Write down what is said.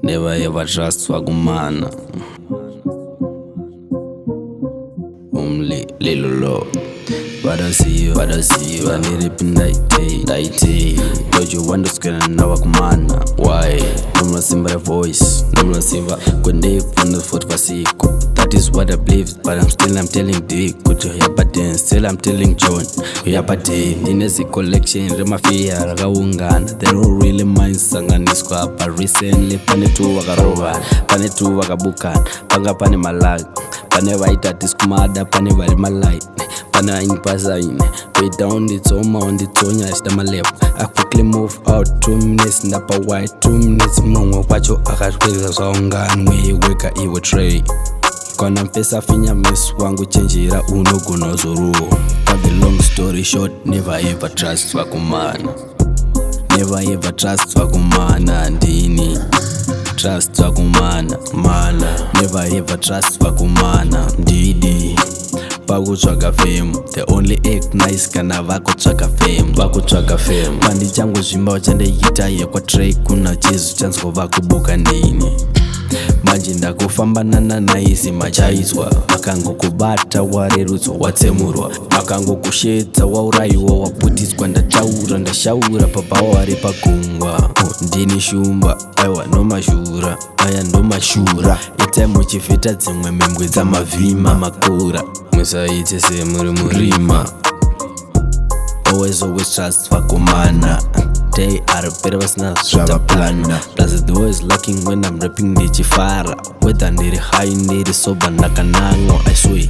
Never ever trust wakumana. Lilo low. But I see you, I need it in night. Told you one that's gonna know wakumana. Why? Numla simba voice, numla simba kunde funda foot vasiko. That is what I believe, but I'm telling Dick. Good to hear, but then still I'm telling John. Yapate, Dinesi collection, Remafia, Ragaungan. They don't really mind Sanganiskwa, but recently Panetu Wagarova, Panetu Wagabukan, Panga Panimalag, Panevaita Tiskumada, Panevari Malai, Pana in Pazain. Way down the Toma on the Tonya is the Malep. I quickly move out 2 minutes, Napa White, 2 minutes, Mongo, Pacho, Akashweza Songa, and we wake a evil tray. Kona mpesa finya miss wangu chenjira unogo nozuru. Cut the long story short, never ever trust wakumana. Never ever trust wakumana ndini. Trust wakumana, mana. Never ever trust wakumana ndidi. Pakutsvaga fame, they only act nice kana vakutsvaga fame. Pandi changu zvimba chandeita yekwa track kuna chezu chanzwa vakubuka ndini. Manje ndakufamba naisi machaizwa akangokubata warerutswa watsemurwa akangokushedza waurayiwa waputidzwa ndashaura papa wari pagungwa ndini shumba aiwa nomashura aya ndomashura itai muchifita dzimwe membwe dzamavhima makura musaite semuri murima. Always trust wakumana. They are better with a plan. Plus it's always lacking when I'm rapping the chifara. Whether need high, need sober, nakanango, I swear.